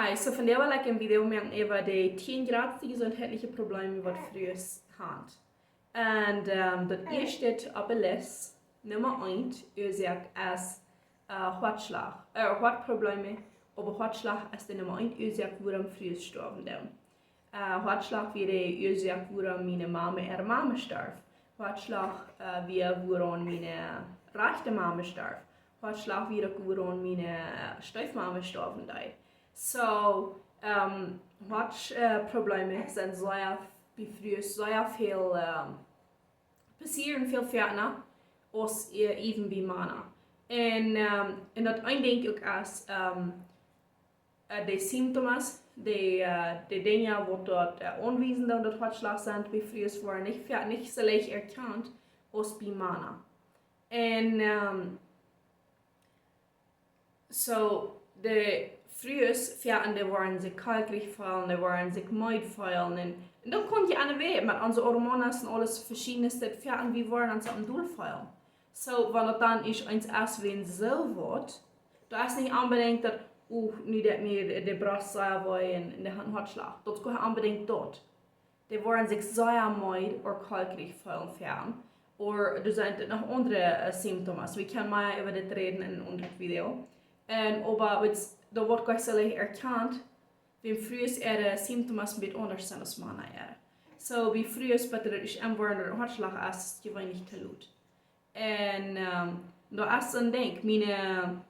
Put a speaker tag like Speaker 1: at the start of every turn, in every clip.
Speaker 1: Also von der war im Video merken über die 10 Grad die gesundheitliche Probleme, was frühes hat. Und das erste auf der Liste, Nummer 1, ist als Herzschlag, Herzprobleme, aber Herzschlag ist die Nummer 1 Ursache, warum frühes sterben dann. Herzschlag wäre die Ursache, warum meine Mama ihre Mama starb. Herzschlag wäre, warum meine rechte Mama starb. Herzschlag wäre, warum meine Stiefmama sterben da. So, Herzprobleme sind sehr, wie früher, sehr viel passieren, viel ferner als even bei Männer. Und das ein denke ich als die Symptome, die Dinge, die dort anwesend und das Herzschlag sind, wie früher waren nicht so leicht erkannt als bei Männern. Und so, die früher Pferde waren sich kalkrig fallen, die waren sich Maid fallen. Und dann kommt ja eine Weg mit unseren Hormonen und alles verschiedenes, die Pferde, wie waren uns am Doel fallen. So, wenn es dann ist eins erst wenn so wird, da ist nicht unbedingt, dass, nu dat mir de Brust sehr wollen in der Herzschlag. Das geht unbedingt dort. Die waren sich sehr Maid oder kalkrig fallen fern. Oder du sind noch andere Symptome. Wir können mal über das reden in einem anderen Video. Aber da wird gleich so erkannt, wie früher ihre Symptome ein bisschen anders sind als Männer. So, wie früher betrifft ich einfach der Herzschlag ist, die war nicht zu laut. Und da ist ein Ding, meine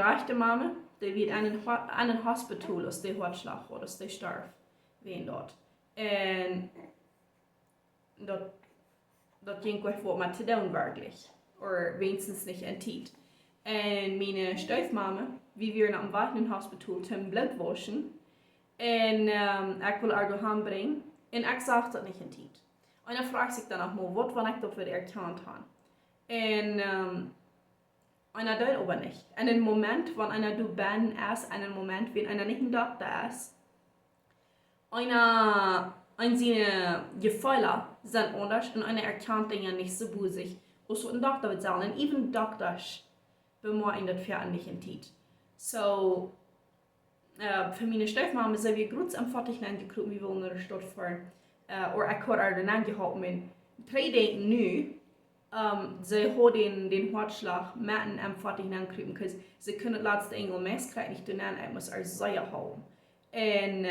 Speaker 1: rechte Mama, die wird in einem Hospital, als die Herzschlag hat, als die starb, wen dort. Und das ging gleich vor mit zu tun, wirklich. Oder wenigstens nicht entzieht. Und meine Stiefmama, wie wir nach dem Warten Hospital zum Blut waschen, und ich will er daheim bringen, und ich sage das nicht entzieht. Und dann fragt sich dann auch mal, was wenn ich das wieder erkannt habe. Und einer tut aber nicht. In einem Moment, wenn einer du bin ist, in einem Moment, wenn einer nicht ein Doktor ist, einer seine Gefühle sind anders und einer erkennt Dinge nicht so busig, als ein Doktor wird sagen. Und even Doktors bemerken das Pferd nicht entzieht. So, für meine Stiefmama sind wir gut am Fertig angekommen, wie wir in der Stadt fahren. Oder ich habe dann angehalten mit 3 Tagen nu. Sie haben den Herzschlag mitten am Fertig angekommen, weil sie können das letzte Engel Messkleid nicht tun, ich muss als Säure haben. Und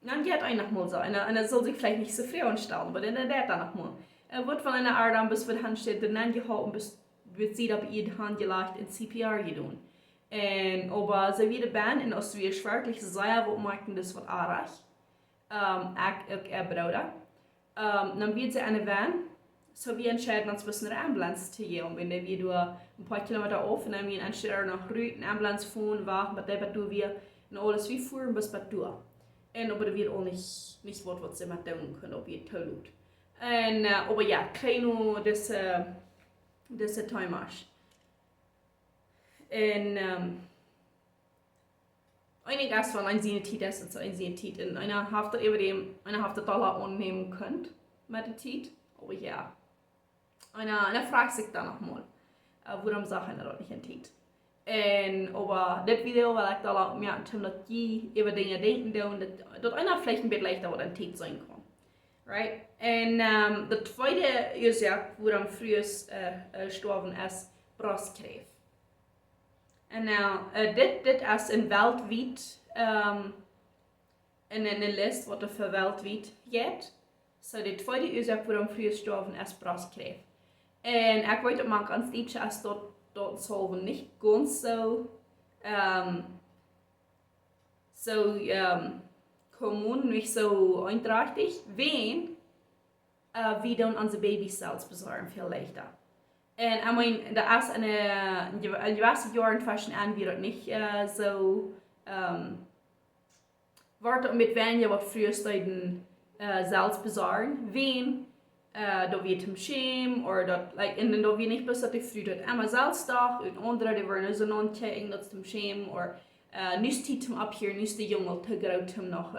Speaker 1: dann geht einer mal so, und er soll sich vielleicht nicht so früh anstellen, aber dann geht er noch mal. Er wird von einer Art an, bis wir die Hand steht, dann angehalten, bis wird sie auf ihre Hand gelegt und CPR getan. Aber sie wieder ban und als wir wirklich sehr gut merken, das wird arg. Ich Bruder. Dann wird sie eine Van, so wir entscheiden uns, bis eine Ambulance zu gehen. Wenn wir ein paar Kilometer auf und dann wir entscheiden nach Rüt, eine Ambulance fahren, warten, bei der wir und alles wie fahren bis bei dir. Und aber wir auch nicht was sie mit tun können, ob wir tut. Aber ja, keine diese Timers. Und einiges von einer Sinetät ist und so eine Sinetät. Und einer hat das $1 annehmen könnt mit der Zeit. Aber ja. Einer fragt sich dann nochmal, warum Sachen das nicht entzieht. Aber das Video, weil ich da mehr dass die über Dinge denken und dass einer vielleicht ein bisschen leichter was entzieht sein kann. Right? Und das zweite ist ja, warum früher gestorben ist, Brustkrebs. Und das ist in weltweit in einer Liste, was für weltweit geht. So, die zweite Ursache, warum früher gestorben ist, Brustkrebs. Und ich weiß, man ganz deutsch ist dort solven nicht ganz so kommun, nicht so einträchtig, wenn wie dann unsere Babycells besorgen, viel leichter. Und ich meine, da ist in gewissen Jahren fashion an, wie das nicht so wird mit weniger was früher Stunden Cells besorgen, wenn da wird im Schämen oder und da wird nicht bloß, dass die früh dort einmal Cells da und andere, die werden so non checken, dass zum Schämen oder nicht die zum Abhören, nicht die Junge zu groß zum noch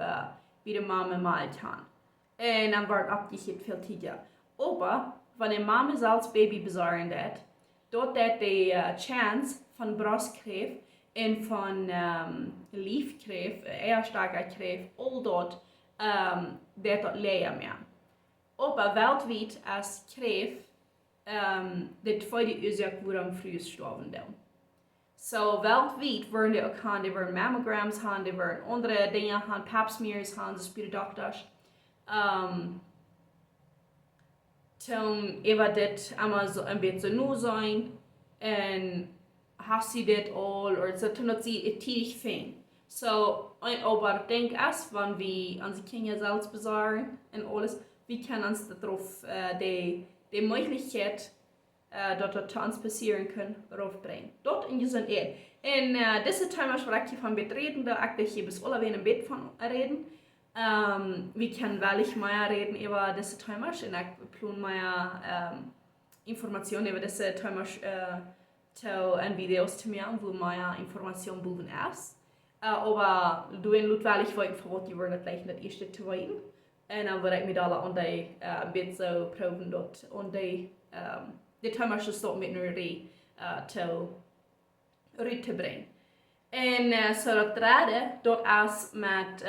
Speaker 1: wie die Mama mal tan. Und dann wird abgekehrt viel Tiger. Aber wenn die Mama als Baby besorgen dort die Chance von Brustkrebs en van liefkreef, eiersteigerkreef, al dat, dat leer meer. Aber weltweit als kreef, de tweede oorzaak waarom vrouwen sterven dan. So weltweit worden die ook gaan, die worden mammograms gaan, die worden andere dingen gaan, pap smears gaan, dus bij de dokters. Toen even dit allemaal zo een beetje nieuw zijn en hast du dit al, oder so, toen dat sie het tidig fing. So, aber denk erst, wenn wir unsere Kinder selbst besorgen und alles, wie können uns darauf die Möglichkeit, dass das uns passieren kann, raufbringen. Dort in diesem Erd. Und diese Thema spreche ich von Bett reden, da eigentlich hier bis alle in Bett von reden. Wir können welch mehr reden über diese Thema, und ich plan mehr Informationen über diese Thema en video's te maken, wo mehr Informationen boven ist. Aber du in Ludwig wollten für was die worden gleich das erste zu weiten. Und dann würde ich mit alle an die ein bisschen so proben dort und die Thema stop mit nur die zu bringen. Und so das dritte, dort ist mit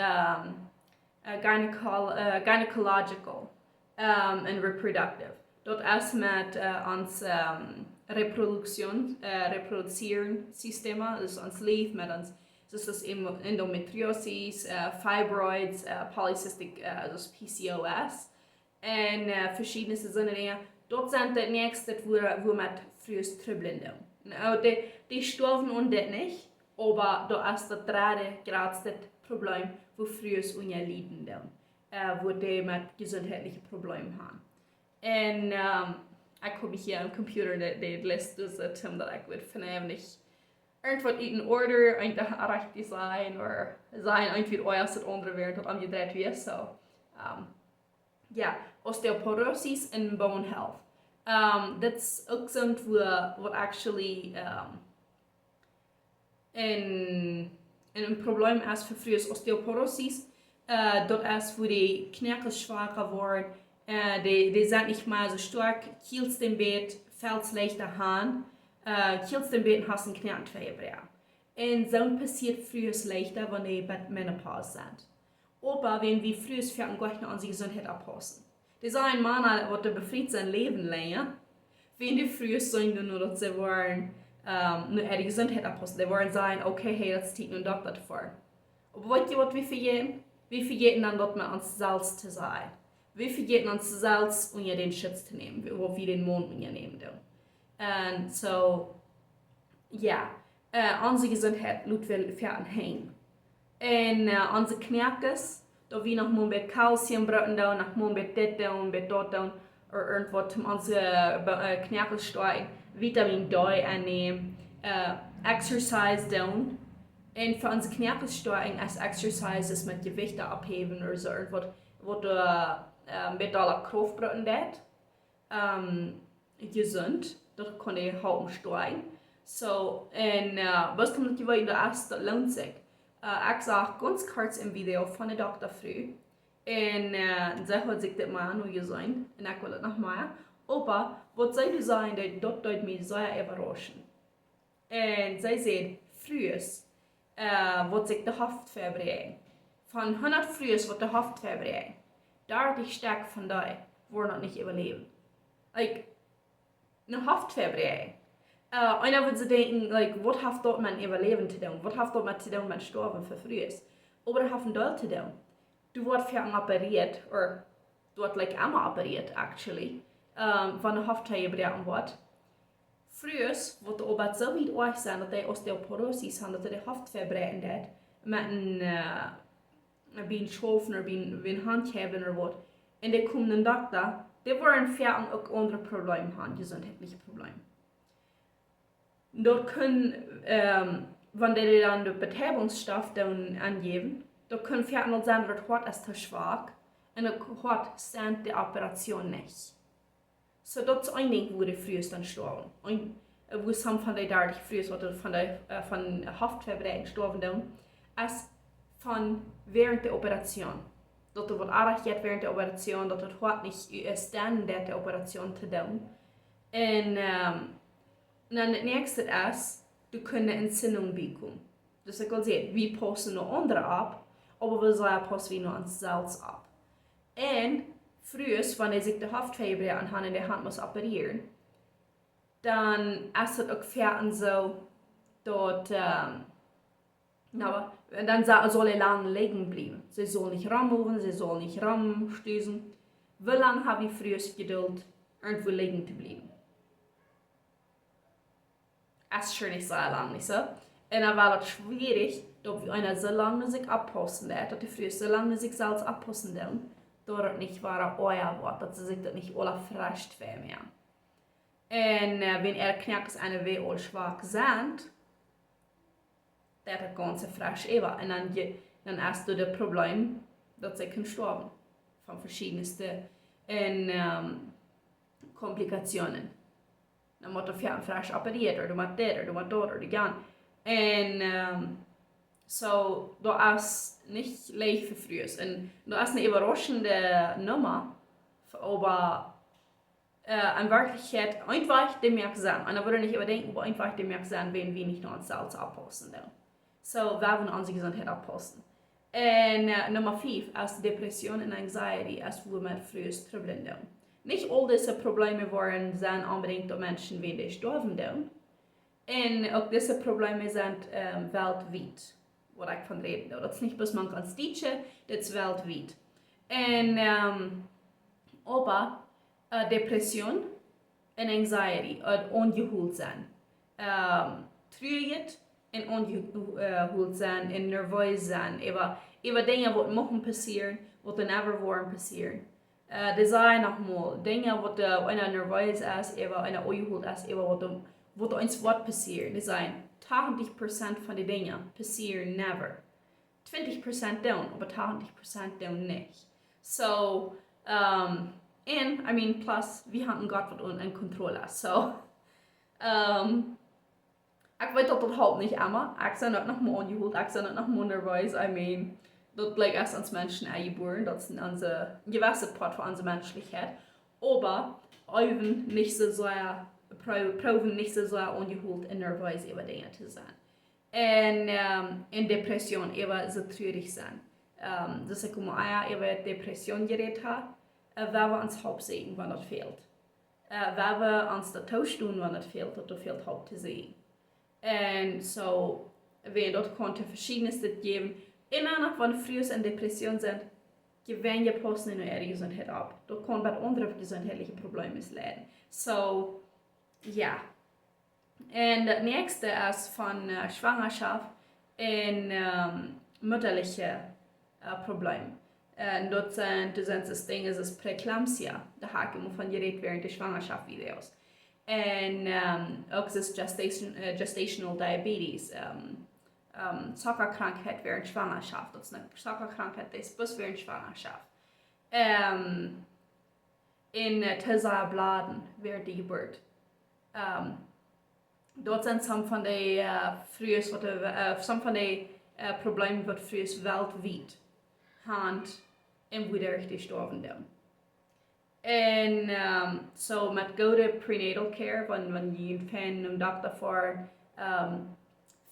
Speaker 1: Gynecological und Reproductive. Dort ist mit uns reproduzieren Systeme, also uns Lief mit uns, das ist Endometriosis, Fibroids, Polycystic, also PCOS und verschiedene Dinge. Dort sind die nächsten, wo mit frühes Trübeln. Die sterben und das nicht, aber da ist das grazte Problem, wo frühes und ihr Leben wo die mit gesundheitlichen Problemen haben. Und ich habe hier am Computer die Liste, dass ich würde finden, nicht irgendwas in Order, eigentlich richtig sein, oder sein, irgendwie alles das andere wäre, das angedreht wird. So, Osteoporosis and bone health. That's auch something what actually ein Problem ist für frühes Osteoporosis. Dort ist, wo die Knöchel schwacher werden, die sind nicht mehr so stark, kielst im Bett, fällt leichter an, kielst im Bett und hast einen Knochenfeber. Und so passiert frühes leichter, wenn die bei Menopause sind. Aber wenn wir frühes für gleich noch unsere Gesundheit abpassen. Die sagen Männer, die befriedigt sein Leben länger, wenn die frühes sagen, nur dass sie wollen, nur ihre Gesundheit abpassen. Die wollen sagen, okay, hey, das zieht ein Doktor vor. Aber weißt du, was wir vergehen? Wir vergehen dann, dass man uns Salz zu sein. Wir vergeten uns Salz, um den Schutz zu nehmen, wo wir den Mond nehmen. Und so, unsere Gesundheit wird hängen. Und unsere Knöchel, da wir noch mal mit Kalzium brauchen, noch mal mit dort, oder irgendwas, um unsere Knöchel zu steuern, Vitamin D annehmen, Exercise down. Und für unsere Knöchel zu steuern, als Exercises mit Gewichten abheben oder so irgendwas, wo du mit aller Kraft brauchen das. Gesund, das kann ich halt steuern. So, und was kommt die Weile das lohnt sich. Ich sage ganz kurz im Video von der Dr. Früh. Und sie hat sich das mal nur gesehen. Und ich will das noch mal. Aber, was soll ich sagen, das wird mich sehr überraschen. Und sie sagt, frühes, wird sich die Haft verbreiten. Von 100 frühes wird die Haft verbreiten. 30 stark von da, wo noch nicht überleben. Like, eine Haftverbrechen. Einer würde denken, like, was hat dort man überleben zu tun? Was hat dort man zu tun, man sterben für frühes? Aber das hat dort zu tun. Du wirst für operiert, oder du wirst like einmal operiert, actually, von der Haftverbrechen wird. Frühes wird aber so weit euch sein, dass die Osteoporosis haben, dass die Haftverbrechen hat, mit ein Schaufen oder ein Handheben oder was. Und die kommen einen Doktor, die wollen vielleicht auch andere Probleme haben, gesundheitliche Probleme. Dort können, wenn die dann den Betäubungsstoff angeben, da können vielleicht noch sein, dass das Hort ist zu schwach und das Hort stand die Operation nicht. So das ist ein Ding, wo die frühest dann sterben. Und wo es von der 30 frühest, oder von Haftverbrechen sterben, ist von während der Operation. Dat er wordt aangegeven während der Operation, dat het Hort nicht stand der Operation zu tun. Und dann das nächste ist, du können Entzündung bekommen. Dus ik wil zeggen, we passen nog andere ab, aber we zullen passen wie nog ons zelfs ab. En früher, wanneer ik de hoofdfeber aan in de hand muss operieren, dann ist es auch fertig so, dort, dann soll er lange liegen bleiben. Sie soll nicht rummoven, sie soll nicht rumstößen. Wie lange habe ich früher Geduld, irgendwo liegen zu bleiben? Es ist schon nicht so lange, nicht so? Und dann war es schwierig, dass einer so lange sich abpassen hat, dass die früher so lange sich selbst abpassen haben, dass es nicht war euer Wort, dass sie sich das nicht alle verrascht werden mehr. Und wenn knacks eine WO schwach sind, dat het ganze frisch eben. En dan hast du das Problem, dass sie können sterben von verschiedensten Komplikationen. Dan moet je frisch operiert, oder du musst das, oder du musst dort, oder gern. Und so, da ist nicht leicht für früher. Und da ist eine überraschende Nummer, aber in Wirklichkeit einfach dem merkt sein. Und da würde ich überdenken, wo einfach dem merkt sein, wenn wir nicht noch uns selbst abpassen. So, wir wollen unsere Gesundheit abpassen. Und Nummer 5 ist Depression und Anxiety, ist wo wir früher Probleme haben. Nicht all diese Probleme waren sind unbedingt Menschen, wenn die sterben. Und auch diese Probleme sind weltweit, wo ich von rede. Das ist nicht bloß man kann stitchen, das ist weltweit. Und aber Depression und Anxiety und ungeholt sein. Trügheit und ungeholt sein und nervös sein. Über Dinge, die morgen passieren, die never waren passieren. Das sei nochmal Dinge, die einer nervös ist, einer ungeholt ist, was uns was passiert. Das sind 80% von den Dingen passieren never. 20% down, aber 80% down nicht. So, and I mean, plus, wir haben Gott, was uns in Kontrolle ist. So, ich weiß das halt nicht immer. Ich bin nicht noch mal ungeholt, ich bin nicht noch mal nervös. I mean, das liegt erst uns Menschen eingeboren, das ist unsere gewisse Part von unserer Menschlichkeit. Aber, eben nicht so sehr, proben nicht so sehr ungeholt und nervös über Dinge zu sein. Und in Depression, eben so traurig sein. Dass ich über Depression geredet habe, weil wir uns hauptsehen, wenn das fehlt. Weil wir uns das tauschen, wenn das fehlt Haupt zu sehen. Und so, wenn dort konnte verschiedenste geben, immer noch, wenn früher in Depression sind, gewähren die Posten in ihre Gesundheit ab. Dort kann bei anderen gesundheitlichen Problemen leiden. So, ja. Und das nächste ist von Schwangerschaft und mütterliche Probleme. Dort sind das Ding, das Präklampsia, da habe ich von geredet während der Schwangerschaftsvideos. Und auch das Gestational Diabetes, Zuckerkrankheit während Schwangerschaft, das ist eine Zuckerkrankheit, das ist bis während Schwangerschaft. In Tesabladen während der Geburt. Dort sind some von den Problemen, die früher weltweit haben, und wieder richtig sterben. Und so mit guter Prenatal Care, wenn ihr einen Doktor vor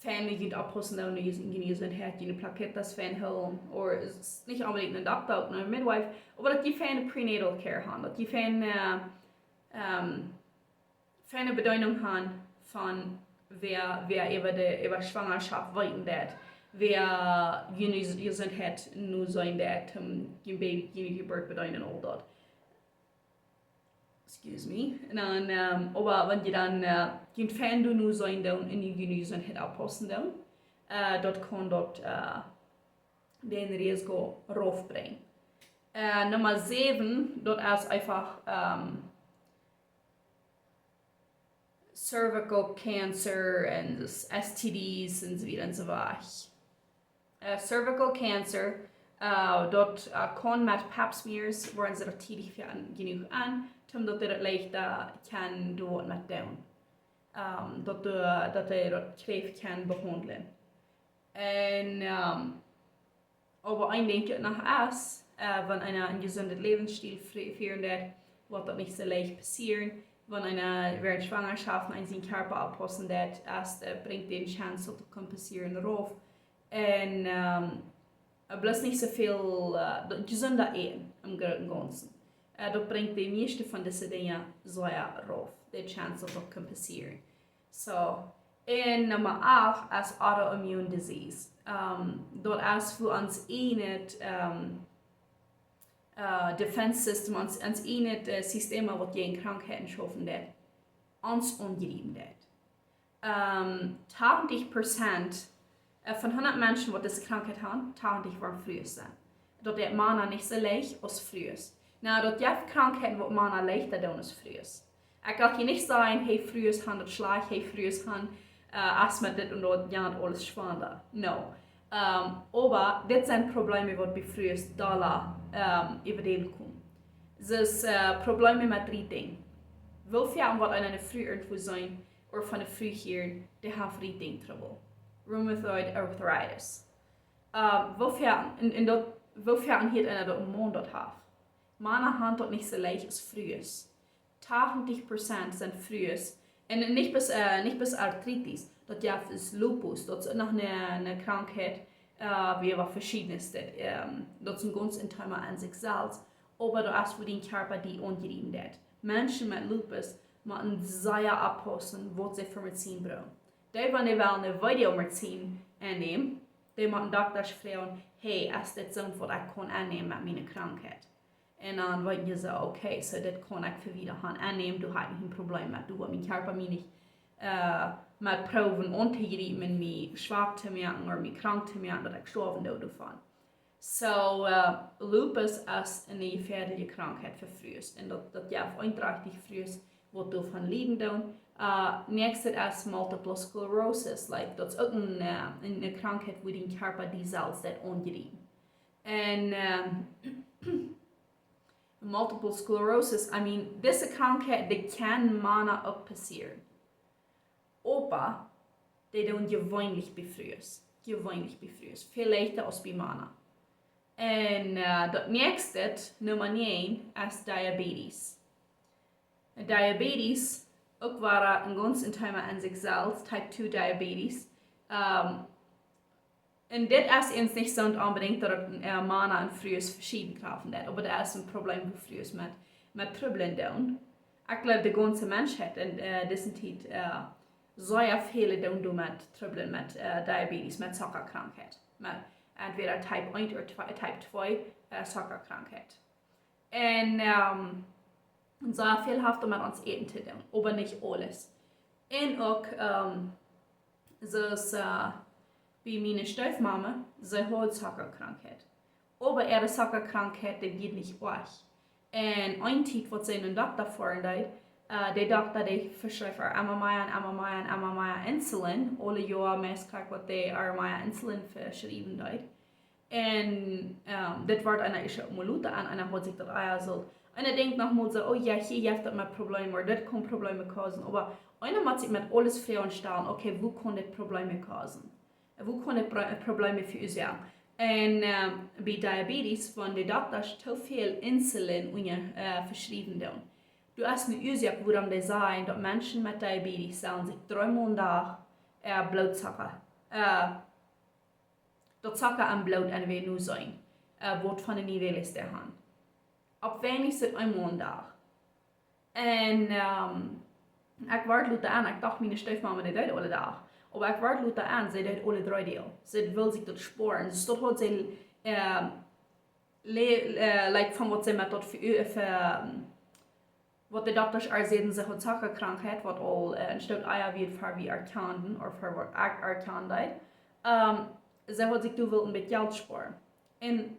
Speaker 1: Family abpassen und eine Plakettes holen, oder es ist nicht unbedingt ein Doktor, auch eine Midwife, aber dass die eine Prenatal Care haben, dass die eine Bedeutung haben von wer über Schwangerschaft weiten wird, wer Gesundheit nur sein wird, die Baby Geburt bedeuten all dort. Excuse me. Und dann, aber wenn die dann den Fan nur sein und in die Gesundheit abpassen, dort kann dort den Risiko raufbringen. Nummer 7, dort ist einfach Cervical Cancer und STDs und so weiter und so weiter. Cervical Cancer, dort kann mit Pap smears worden sie dort tätig genug an, dass er leichter kann dort mit tun. Dass er dort Krebs kann behandeln. Und aber ein Ding nach ist, wenn einer einen gesunden Lebensstil führen wird, wird das nicht so leicht passieren. wenn eine während Schwangerschaft seinen Körper anpassen, das bringt den Chance zu kompensieren darauf. Und bloß nicht so viel gesunder Ehen im Ganzen. Das bringt die meiste von diesen Dingen so darauf, die Chance zu kompensieren. So, und Nummer 8 ist Autoimmune Disease. Dort ist für uns nicht Defense System, uns nicht Systeme, was gegen Krankheiten schaffen, das uns umgeben wird. 80% von 100 Menschen, die diese Krankheit haben, 80 waren frühes sein. Dort ist Mana nicht so leicht als frühes. Na, dort gibt Krankheiten, die Mana leichter tun als frühes. Ich kann hier nicht sagen, hey, frühes haben das Schlag, hey, frühes haben Asthma, das und dort ja alles spannender. No. Aber das sind Probleme, die bei frühes Dollar überleben kommen. Das Probleme mit 3 Dingen. Wofür wird eine früh irgendwo sein, oder von der Früh hier, die haben 3 Dinge Trouble. Rheumatoid Arthritis. Wofür hier einer dort im Mond dort hat. Meine Hand dort nicht so leicht als frühes. 80% sind frühes. Und nicht bis Arthritis. Dort ja ist Lupus. Dort ist noch eine Krankheit, wie aber verschiedenes. Dort sind ganz intime an sich selbst. Aber da ist für den Körper die ungerieben wird. Menschen mit Lupus müssen sehr abpassen, was sie für Medizin brauchen. Die, wenn die eine Videomedizin annehmen, die müssen Doktor fragen, hey, ist das so, was ich kann annehmen mit meiner Krankheit? Und dann wollen die sagen, okay, so das kann ich für wieder annehmen, du hast nicht ein Problem mit, du hast mein Körper mich nicht mit Proben untergerieben, mich schwach zu merken oder mich krank zu merken, dass ich gestorben bin davon. So, Lupus ist eine gefährliche Krankheit für frühes. Und das ja einträchtig frühes, was davon leiden tun. Nächstes ist Multiple Sclerosis. Das ist auch eine Krankheit, wo den Körper die Cells angerieben. Und Multiple Sclerosis, diese Krankheit, die kann Mana auch passieren. Aber die tun gewöhnlich bei frühes. Viel leichter als bei Mana. Und das nächste, Nummer 9, ist Diabetes. Diabetes auch war ein ganz intimer an sich selbst, Type 2 Diabetes. Und das ist uns nicht so unbedingt, dass Mana und frühes verschieden kaufen, aber das ist ein Problem für frühes mit Problemen. Ich glaube, die ganze Menschheit in dieser Zeit sehr viele tun mit Problemen mit Diabetes, mit Zuckerkrankheit. Entweder Type 1 oder Type 2 Zuckerkrankheit. Und sehr viel hat mit uns Eten zu tun, aber nicht alles. Und auch wie meine Stiefmama, sie hat Zuckerkrankheit. Aber ihre Zuckerkrankheit, die geht nicht weg. Und ein Zeit, was sie einen Doktor vorhin der Doktor, der verschreibt immer mehr Insulin. Alle Jahre meist kriegt, was die mehr Insulin verschrieben hat. Und das wird einer ist Minute an, einer hat sich das also. Einer denkt nochmal so, oh ja, hier gibt es mal Probleme, oder das kann Probleme causen. Aber einer muss sich mit alles fragen stellen, okay, wo kann das Probleme causen? Wo kann das Probleme für uns sein? Und bei Diabetes, wenn die Doktor zu viel Insulin verschrieben haben. Du hast eine Ursache, warum die sagen, dass Menschen mit Diabetes sagen sich 3 Mal Blutzucker. Der Zucker am Blut entweder nur sein, wird von den Nivellen ist der Hand. Ab wenig sind einmal da. Und ich warte an, ich dachte, meine Stiefmama, die deed alle da. Aber ich warte an, sie deed alle 3 Deel. Sie will sich das sparen. Dus dat hat sie, like von was sie mit dort für wat de dokters aanzetten ze het zakkenkrankheid, wat al een stuk eier wie voor wie erkenden, of voor wat ik erkende. Ze had zich toen wel een beetje geld sparen. En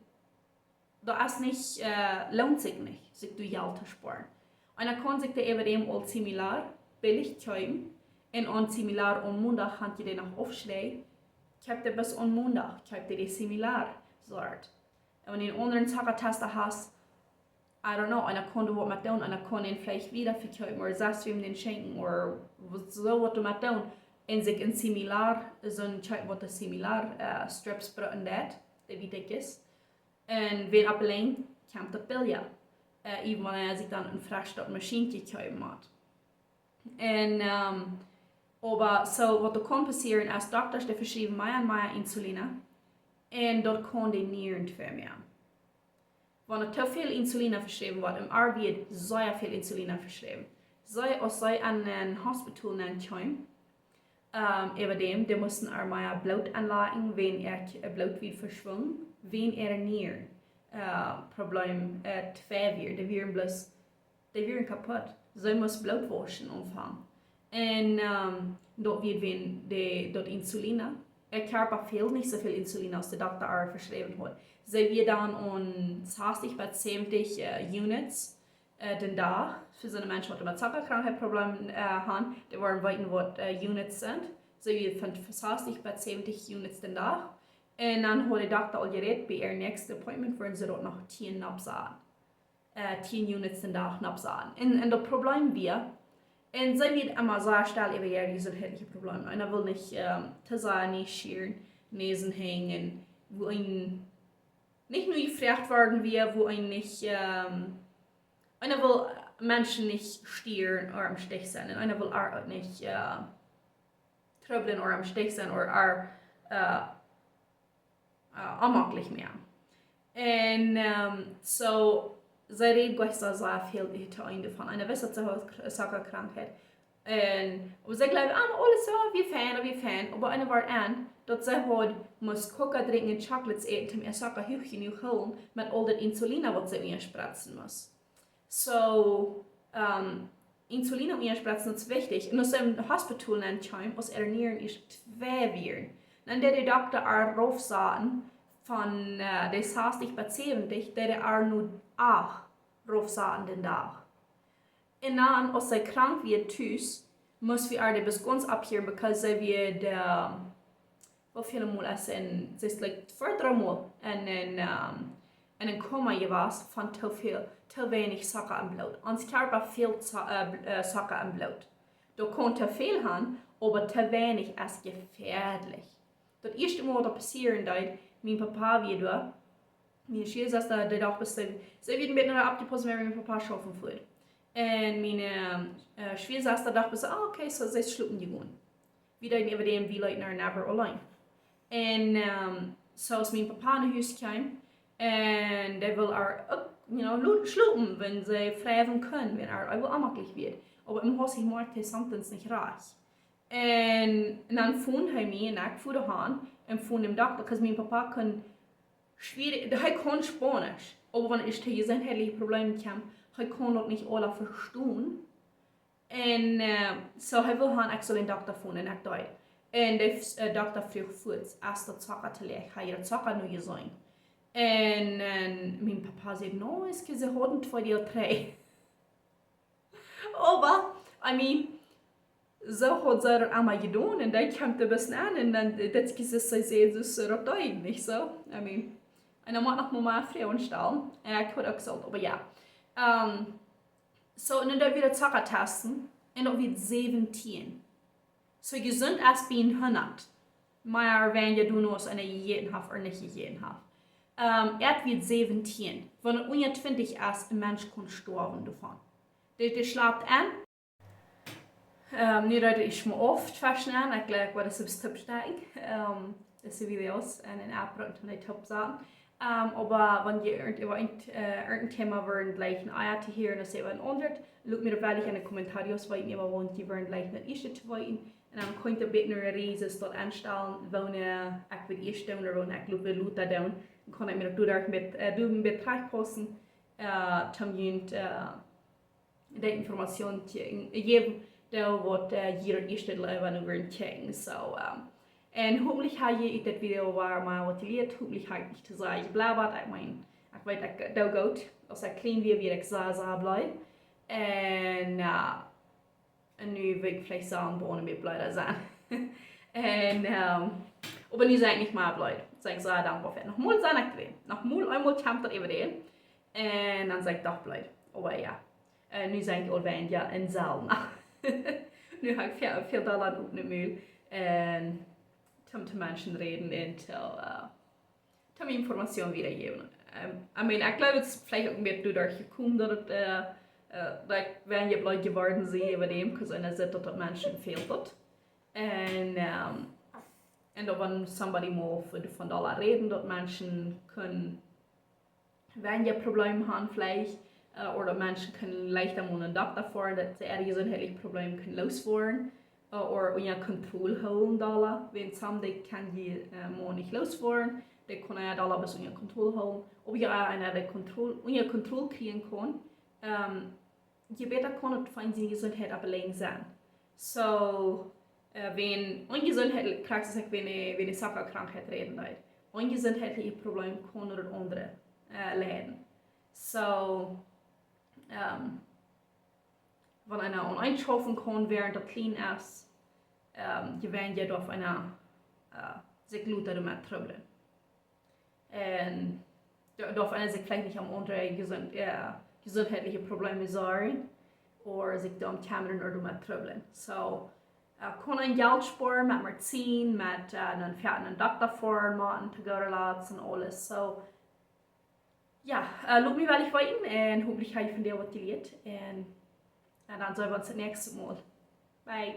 Speaker 1: dat is niet, lohnt sich nicht, sich du Geld zu sparen. Und dann kann sich der eben all similar billig kaufen. Und an similar an Montag kann je noch aufschreiben. Ich habe bis an Montag, ich habe die similar gesagt. Und wenn du einen anderen Zuckertester hast, I don't know, einer kann du was mit tun, einer kann ihn vielleicht wieder verkaufen oder sagst du ihm den schenken oder so was du mit tun. Und sich in similar, so ein Check, was der similar Strips brauchen der wie dick ist. Und wenn abgelehnt, kommt das Bild ja. Even wenn sich dann ein Frischstoffmaschine kaufen hat. En, aber so, wat er kan passeren is dokters die verschrijven meer en meer insuline. En dat kan de nieren voor meer. Wanneer te veel insuline verschreven wordt, im Ar wird sehr viel Insuline verschreven. Als zij aan een hospital nemen, über dem, die mussten er mehr Blut anlegen, wenn Blut wird verschwungen, wenn Nieren Problem zwei wird, die werden kaputt. Sie muss Blut waschen anfangen. Und dort wird, wenn dort Insuline, der Körper fehlt nicht so viel Insulin, als der Doktor verschrieben hat. Sie wird dann an 60 bis 70 Units den Tag für so eine Menschen, die mit Zuckerkrankheit Probleme haben, die wollen wissen, was Units sind. Sie wird von 60 bis 70 Units den Tag. Und dann hat der Doktor all geredet, bei ihrem nächsten Appointment würden sie dort noch 10 absagen. 10 Units den Tag absagen. Und das Problem wir, und sie wird immer sehr schnell über ihre gesundheitliche Probleme. Einer will nicht zu sein, nicht schieren, Nesen hängen, wo ein nicht nur gefragt werden wir, wo ein nicht, einer will Menschen nicht stieren oder am Stich sein, und einer will auch nicht tröbeln oder am Stich sein oder unmöglich mehr. Und so, sie reden gleich so sehr viel von einer gewissen Zuckerkrankheit. Und sie glauben, alles so, wir fan, aber einer war an, dat sie hat, muss Coca trinken und Chocolates essen, um ihr Zucker hoch holen, mit all der Insulin, was sie einspritzen muss. So, Insulin einspritzen ist wichtig. Und aus dem Hospital nennt aus Ernähren ist 2 Viren. Dann der Doktor auch raufsagen, von der 60 bis 70, der auch nur 8 raufsagen den Tag. Und dann, als sie krank wird, muss wir auch bis ganz abhören, weil sie wird, wie viele Mal es sie ist like 4 Mal in ein Koma gewesen von zu wenig Zucker im Blut. Uns Körper fehlt Zucker im Blut. Du kannst viel haben, aber zu wenig ist gefährlich. Das erste Mal, was passieren wird, mein Papa wieder, meine Schwiegerschwester, die dachte, sie wird mit einer abgepasst, wenn mein Papa schaffen wird. Und meine Schwiegerschwester dachte, okay, so sie schlucken die Gun. Wieder über dem, wie Leute never allein. Und so als mein Papa nach Hause kam, und der will auch, schlucken, wenn sie fragen können, wenn will unmöglich wird. Aber im Haus macht er somethings nicht reich. Und dann fand er mich, und ich fuhr daheim, und fand dem Doktor, weil mein Papa kann Spanisch, aber wenn ich zu gesundheitlichen Problemen kam, er kann das nicht alle verstehen. Und so er will han den Doktor finden, und ich dachte. Und der Doktor fragt kurz, erst der Zucker zu legen, hat ihr Zucker nur gesehen. Und mein Papa sagt, no, es gibt sie hatten 2 oder 3. Aber, so hat sie das einmal getan, und dann kommt er ein bisschen an, und dann, das gibt es so sehr, das ist nicht so. Und er macht noch mal Frauen stellen, er hat auch gesagt, aber ja. So, und dann wieder Zucker testen, und dann wird 17. So gesund als bei 100. Maar wenn je doen als eine jeden hat oder nicht jeden hat. Wird 17. Wenn er unter 20 ist, ein Mensch kann sterben davon. Der schlägt an. Nu dat is me oft fascinerend. Ik leg wat is op stapstijg. Das sind Videos in den App und von den Top-Sachen. Aber wenn ihr über irgendein Thema wollt, gleich ein Eier zu hören, das ist ein anderes, schaut mir vielleicht in den Kommentaren, was ihr wollt, die wollen gleich nicht erste zu wollen. Und dann könnt ihr bitte eine Reise dort anstellen, wenn ich will erst tun oder wenn ich glaube, Luther tun. Dann kann ich mir das mit Betrag posten, um die Informationen zu geben, was jeder erste Leben über checken. So, und hoffentlich habe ich das Video mal motiviert, hoffentlich habe ich zu sagen, ich bleibe, ich weiß, das gut, als ich klein wie ich sehr bleibe. Und nu will ich vielleicht sagen, ohne mir bleiben sein. Und, aber nu sage ich nicht mal bleiben. Sage ich sehr dankbar für. Nochmal sage ich drin. Nochmal einmal kämpft das über den. Und dann sage ich doch bleiben. Aber ja. Nu sage ich alweer ja in Zaal. Nu habe ich viel Dollar op de Müll. Und zum Menschen reden und zum Informationen wiedergeben. Ich glaube, es ist vielleicht auch ein bisschen dadurch gekommen, dass wenn je blij geworden sie über dem, because einer sagt, dass Menschen fehlt das. Und wenn somebody more von da reden, dass Menschen können, wenn je Probleme haben vielleicht, oder Menschen können leichter mal einen Doktor fahren, dass sie ihre gesundheitlichen Probleme können losfahren, oder unter Kontrolle holen da, wenn someday kann je mal nicht losfahren, dann kann er da bis unter Kontrolle holen. Ob je einer unter Kontrolle kriegen kann, je besser kann es von seiner Gesundheit abgelegen sein. So, wenn ungesundheit, krijgt ze wenn eine Sackerkrankheit reden uit. Ungesundheitliche Probleme können oder andere leiden. So, wenn einer einschaffen kann, während der clean ist, gewinnt je auf einer sich Leute damit Probleme. Und darf einer sich vielleicht nicht am andere gesundheitliche Probleme sorgen, oder sich dann kämmern oder damit Probleme. So, kann ein Geld sparen mit Medizin, mit einen Doktor fahren, mit Tagorelatz und alles. So, ja, lob mich wel bei Ihnen und hoffentlich habe ich von dir was gelernt. Und dann sehen wir uns das nächste Mal. Bye.